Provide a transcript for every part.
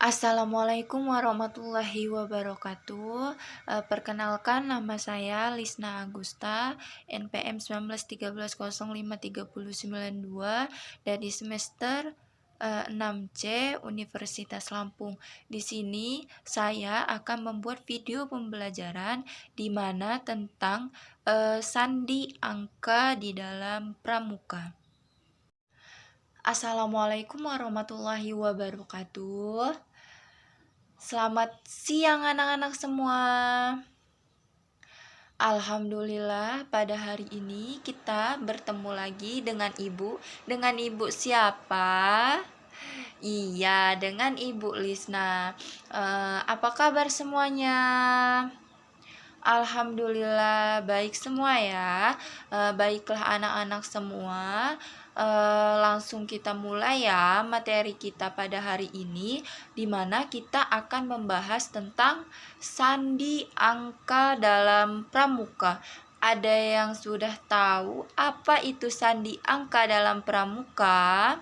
Assalamualaikum warahmatullahi wabarakatuh. Perkenalkan nama saya Lisna Agusta, NPM 1913053092 dari semester 6C Universitas Lampung. Di sini saya akan membuat video pembelajaran di mana tentang sandi angka di dalam pramuka. Assalamualaikum warahmatullahi wabarakatuh. Selamat siang anak-anak semua. Alhamdulillah pada hari ini kita bertemu lagi dengan ibu. Dengan ibu siapa? Iya, dengan Ibu Lisna. Apa kabar semuanya? Alhamdulillah baik semua ya. Baiklah anak-anak semua. Langsung kita mulai ya materi kita pada hari ini, di mana kita akan membahas tentang sandi angka dalam pramuka. Ada yang sudah tahu apa itu sandi angka dalam pramuka?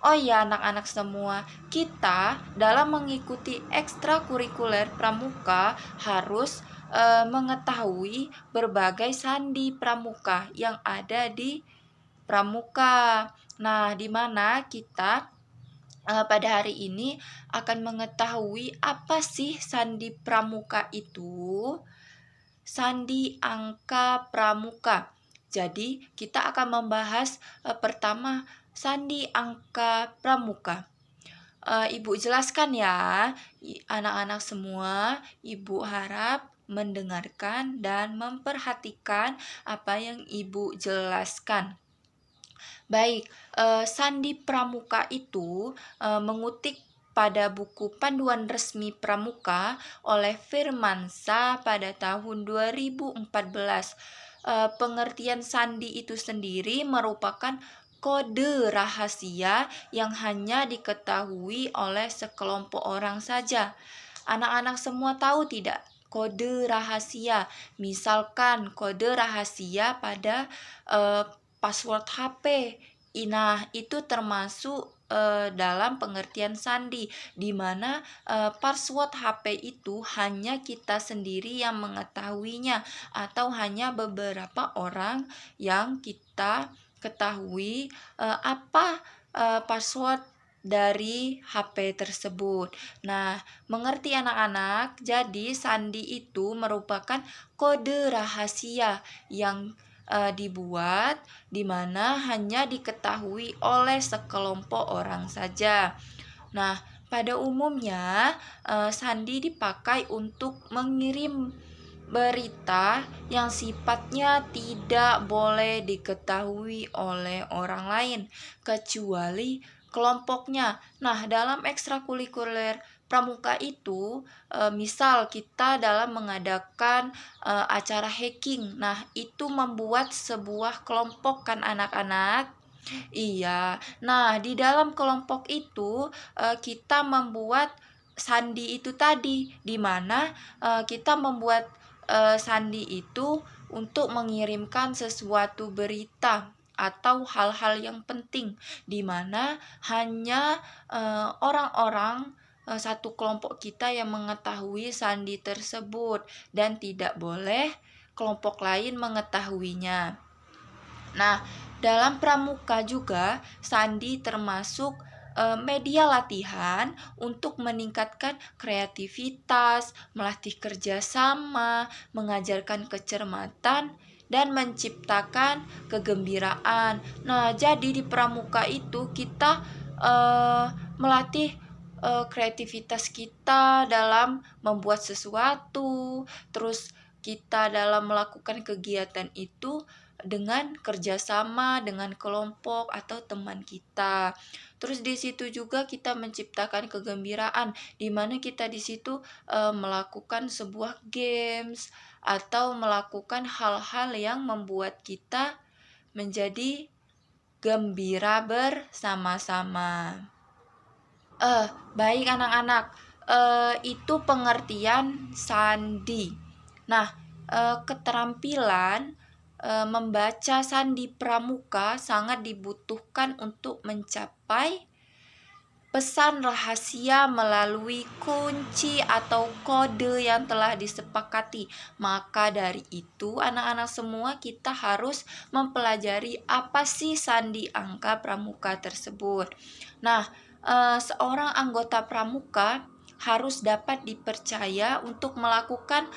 Oh ya anak-anak semua, kita dalam mengikuti ekstrakurikuler pramuka harus mengetahui berbagai sandi pramuka yang ada di pramuka. Nah, di mana kita pada hari ini akan mengetahui apa sih sandi pramuka itu? Sandi angka pramuka. Jadi, kita akan membahas pertama sandi angka pramuka. Ibu jelaskan ya, anak-anak semua. Ibu harap mendengarkan dan memperhatikan apa yang Ibu jelaskan. Baik, sandi pramuka itu mengutip pada buku Panduan Resmi Pramuka oleh Firmansyah pada tahun 2014. Pengertian sandi itu sendiri merupakan kode rahasia yang hanya diketahui oleh sekelompok orang saja. Anak-anak semua tahu tidak kode rahasia? Misalkan kode rahasia pada password HP. Nah, itu termasuk dalam pengertian sandi, di mana password HP itu hanya kita sendiri yang mengetahuinya atau hanya beberapa orang yang kita ketahui apa password dari HP tersebut. Nah, mengerti anak-anak? Jadi sandi itu merupakan kode rahasia yang dibuat di mana hanya diketahui oleh sekelompok orang saja. Nah, pada umumnya sandi dipakai untuk mengirim berita yang sifatnya tidak boleh diketahui oleh orang lain kecuali kelompoknya. Nah, dalam ekstrakurikuler pramuka itu misal kita dalam mengadakan acara hacking. Nah, itu membuat sebuah kelompok kan anak-anak? Iya. Nah, di dalam kelompok itu kita membuat sandi itu tadi, di mana kita membuat sandi itu untuk mengirimkan sesuatu berita atau hal-hal yang penting, di mana hanya orang-orang satu kelompok kita yang mengetahui sandi tersebut dan tidak boleh kelompok lain mengetahuinya. Nah, dalam pramuka juga sandi termasuk media latihan untuk meningkatkan kreativitas, melatih kerjasama, mengajarkan kecermatan, dan menciptakan kegembiraan. Nah, jadi di pramuka itu kita melatih kreativitas kita dalam membuat sesuatu, terus kita dalam melakukan kegiatan itu dengan kerjasama dengan kelompok atau teman kita. Terus di situ juga kita menciptakan kegembiraan, di mana kita di situ melakukan sebuah games atau melakukan hal-hal yang membuat kita menjadi gembira bersama-sama. Baik anak-anak, itu pengertian sandi. Nah, keterampilan membaca sandi pramuka sangat dibutuhkan untuk mencapai pesan rahasia melalui kunci atau kode yang telah disepakati. Maka dari itu, anak-anak semua kita harus mempelajari apa sih sandi angka pramuka tersebut. Nah, seorang anggota pramuka harus dapat dipercaya untuk melakukan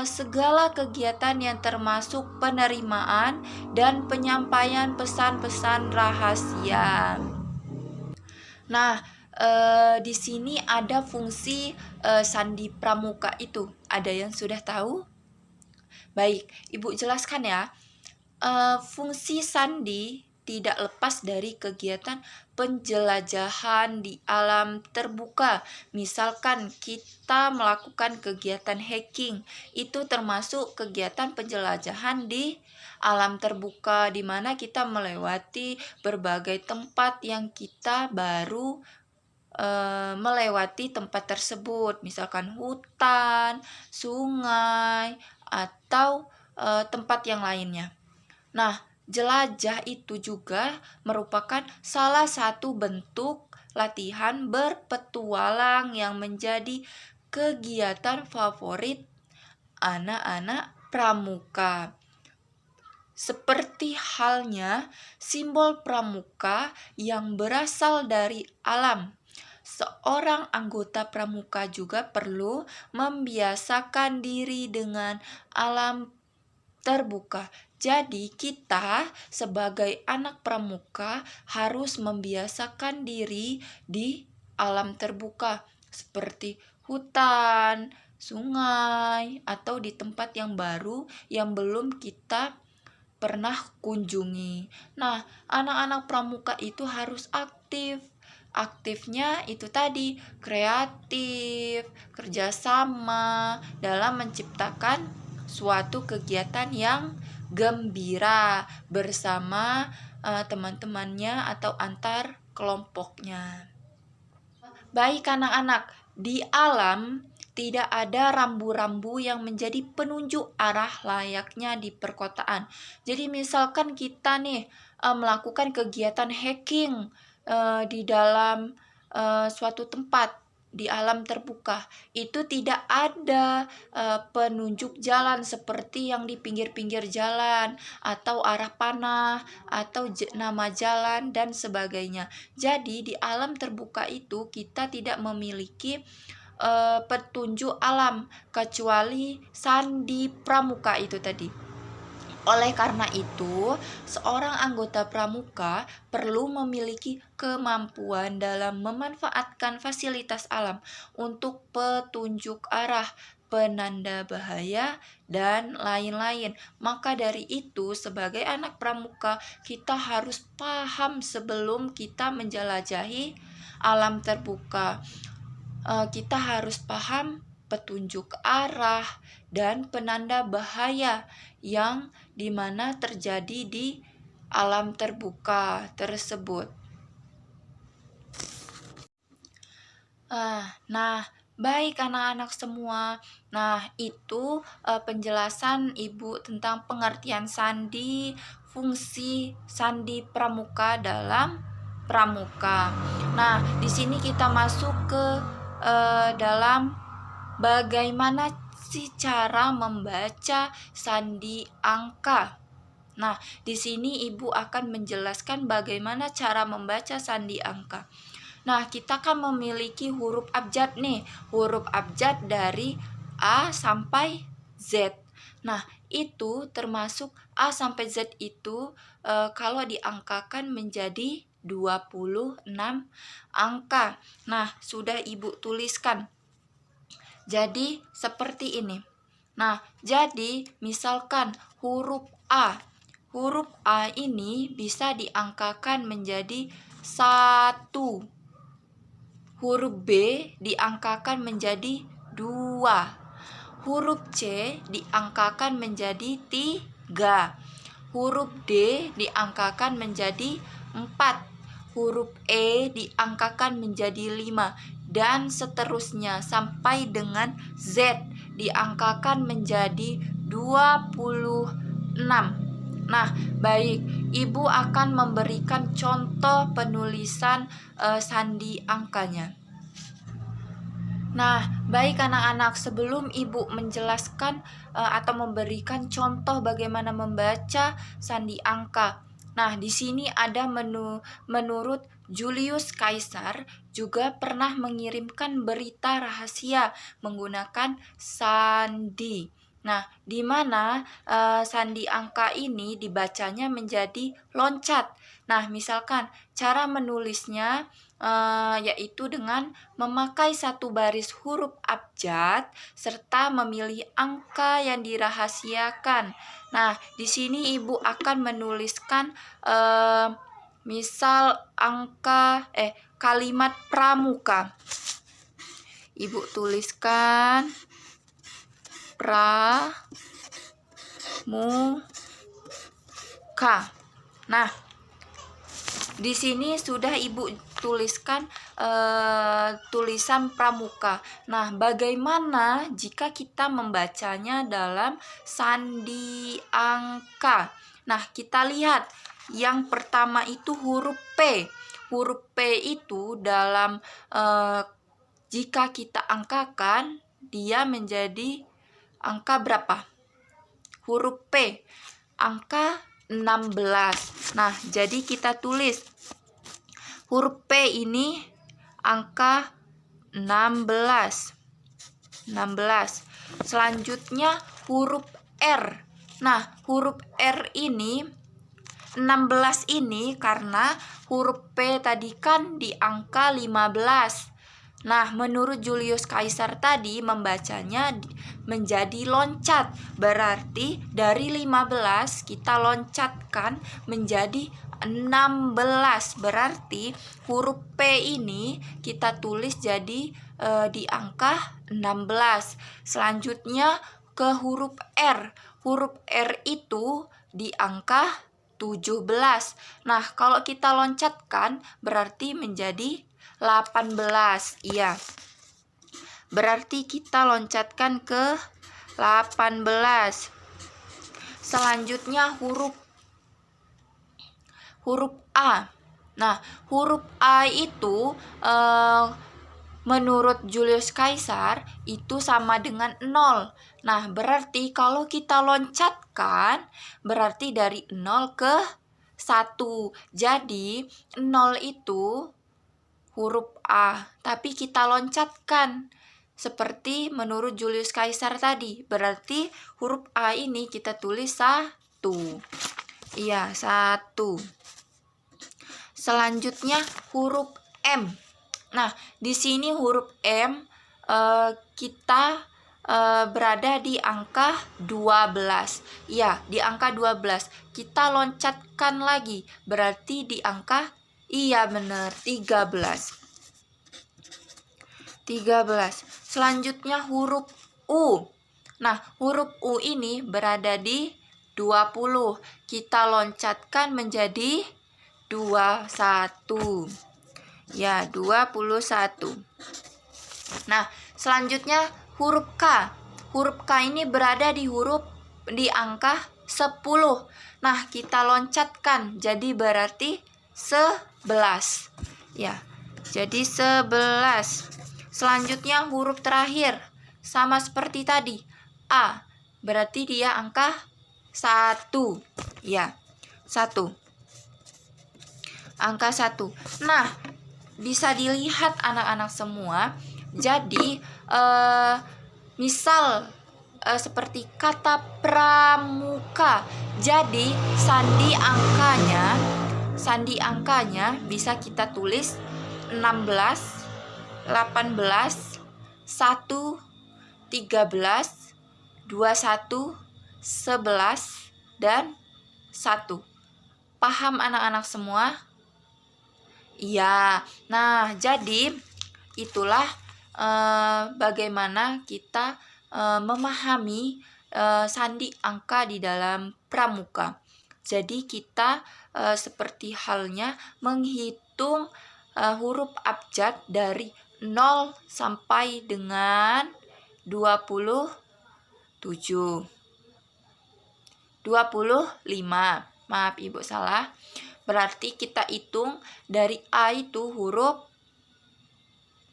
segala kegiatan yang termasuk penerimaan dan penyampaian pesan-pesan rahasia. Nah, di sini ada fungsi sandi pramuka itu. Ada yang sudah tahu? Baik, Ibu jelaskan ya. Fungsi sandi tidak lepas dari kegiatan penjelajahan di alam terbuka. Misalkan kita melakukan kegiatan hiking, itu termasuk kegiatan penjelajahan di alam terbuka, di mana kita melewati berbagai tempat yang kita baru melewati tempat tersebut, misalkan hutan, sungai, atau tempat yang lainnya. Nah, jelajah itu juga merupakan salah satu bentuk latihan berpetualang yang menjadi kegiatan favorit anak-anak pramuka. Seperti halnya simbol pramuka yang berasal dari alam. Seorang anggota pramuka juga perlu membiasakan diri dengan alam terbuka. Jadi kita sebagai anak pramuka harus membiasakan diri di alam terbuka seperti hutan, sungai, atau di tempat yang baru yang belum kita pernah kunjungi. Nah, anak-anak pramuka itu harus aktif. Aktifnya itu tadi kreatif, kerjasama dalam menciptakan suatu kegiatan yang gembira bersama teman-temannya atau antar kelompoknya. Baik anak-anak, di alam tidak ada rambu-rambu yang menjadi penunjuk arah layaknya di perkotaan. Jadi misalkan kita nih melakukan kegiatan hiking di dalam suatu tempat di alam terbuka, itu tidak ada penunjuk jalan seperti yang di pinggir-pinggir jalan atau arah panah atau nama jalan dan sebagainya. Jadi di alam terbuka itu kita tidak memiliki petunjuk alam kecuali sandi pramuka itu tadi. Oleh karena itu, seorang anggota pramuka perlu memiliki kemampuan dalam memanfaatkan fasilitas alam untuk petunjuk arah, penanda bahaya, dan lain-lain. Maka dari itu, sebagai anak pramuka, kita harus paham sebelum kita menjelajahi alam terbuka. Kita harus paham petunjuk arah dan penanda bahaya yang dimana terjadi di alam terbuka tersebut. Nah, baik anak-anak semua. Nah, itu penjelasan Ibu tentang pengertian sandi, fungsi sandi pramuka dalam pramuka. Nah, di sini kita masuk ke dalam bagaimana sih cara membaca sandi angka. Nah, di sini Ibu akan menjelaskan bagaimana cara membaca sandi angka. Nah, kita kan memiliki huruf abjad nih, huruf abjad dari A sampai Z. Nah, itu termasuk A sampai Z itu kalau diangkakan menjadi 26 angka. Nah, sudah Ibu tuliskan. Jadi, seperti ini. Nah, jadi misalkan huruf A. Huruf A ini bisa diangkakan menjadi 1. Huruf B diangkakan menjadi 2. Huruf C diangkakan menjadi 3. Huruf D diangkakan menjadi 4. Huruf E diangkakan menjadi 5. Dan seterusnya sampai dengan Z diangkakan menjadi 26. Nah, baik, Ibu akan memberikan contoh penulisan sandi angkanya. Nah, baik anak-anak, sebelum Ibu menjelaskan atau memberikan contoh bagaimana membaca sandi angka. Nah, di sini ada menurut Julius Caesar juga pernah mengirimkan berita rahasia menggunakan sandi. Nah, di mana sandi angka ini dibacanya menjadi loncat. Nah, misalkan cara menulisnya yaitu dengan memakai satu baris huruf abjad serta memilih angka yang dirahasiakan. Nah, di sini Ibu akan menuliskan misal kalimat pramuka. Ibu tuliskan pramuka. Nah, di sini sudah Ibu tuliskan tulisan pramuka. Nah, bagaimana jika kita membacanya dalam sandi angka? Nah, kita lihat yang pertama itu huruf P. Huruf P itu dalam jika kita angkakan, dia menjadi angka berapa? Huruf P, angka 16. Nah, jadi kita tulis huruf P ini angka 16. Selanjutnya huruf R. Nah, huruf R ini 16 ini karena huruf P tadi kan di angka 15. Nah, menurut Julius Caesar tadi membacanya menjadi loncat. Berarti dari 15 kita loncatkan menjadi 16. Berarti huruf P ini kita tulis jadi di angka 16. Selanjutnya ke huruf R. Huruf R itu di angka 17. Nah, kalau kita loncatkan berarti menjadi 18. Iya. Berarti kita loncatkan ke 18. Selanjutnya huruf A. Nah, huruf A itu menurut Julius Caesar itu sama dengan 0. Nah, berarti kalau kita loncatkan berarti dari 0 ke 1. Jadi 0 itu huruf A, tapi kita loncatkan seperti menurut Julius Caesar tadi. Berarti huruf A ini kita tulis 1. Iya, 1. Selanjutnya huruf M. Nah, di sini huruf M kita berada di angka 12. Ya, di angka 12. Kita loncatkan lagi. Berarti di angka, iya benar, 13. 13. Selanjutnya huruf U. Nah, huruf U ini berada di 20. Kita loncatkan menjadi 21. Ya, 21. Nah, selanjutnya huruf K. Huruf K ini berada di angka 10. Nah, kita loncatkan jadi berarti 11. Ya, jadi 11. Selanjutnya huruf terakhir sama seperti tadi, A. Berarti dia angka 1. Ya, 1. Angka 1. Nah, bisa dilihat anak-anak semua. Jadi misal seperti kata pramuka. Jadi sandi angkanya bisa kita tulis 16, 18, 1, 13, 21, 11, dan 1. Paham anak-anak semua? Iya. Nah, jadi itulah bagaimana kita memahami sandi angka di dalam pramuka. Jadi kita seperti halnya menghitung huruf abjad dari 0 sampai dengan 27. 25. Maaf Ibu salah. Berarti kita hitung dari A itu huruf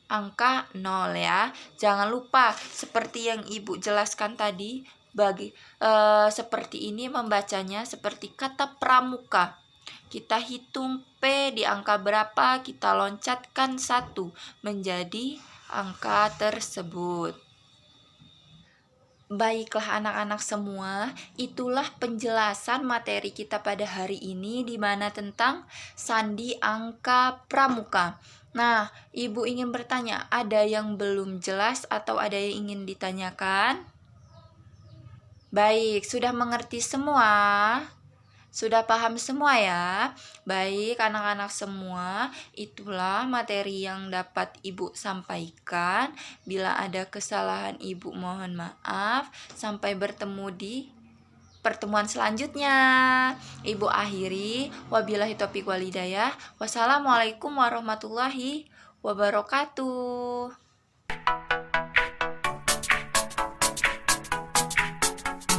angka 0 ya. Jangan lupa seperti yang Ibu jelaskan tadi, seperti ini membacanya seperti kata pramuka. Kita hitung P di angka berapa, kita loncatkan 1 menjadi angka tersebut. Baiklah anak-anak semua, itulah penjelasan materi kita pada hari ini di mana tentang sandi angka pramuka. Nah, Ibu ingin bertanya, ada yang belum jelas atau ada yang ingin ditanyakan? Baik, sudah mengerti semua? Sudah paham semua ya? Baik anak-anak semua, itulah materi yang dapat Ibu sampaikan. Bila ada kesalahan Ibu mohon maaf. Sampai bertemu di pertemuan selanjutnya. Ibu akhiri, wabillahi taufiq wal hidayah. Wassalamualaikum warahmatullahi wabarakatuh.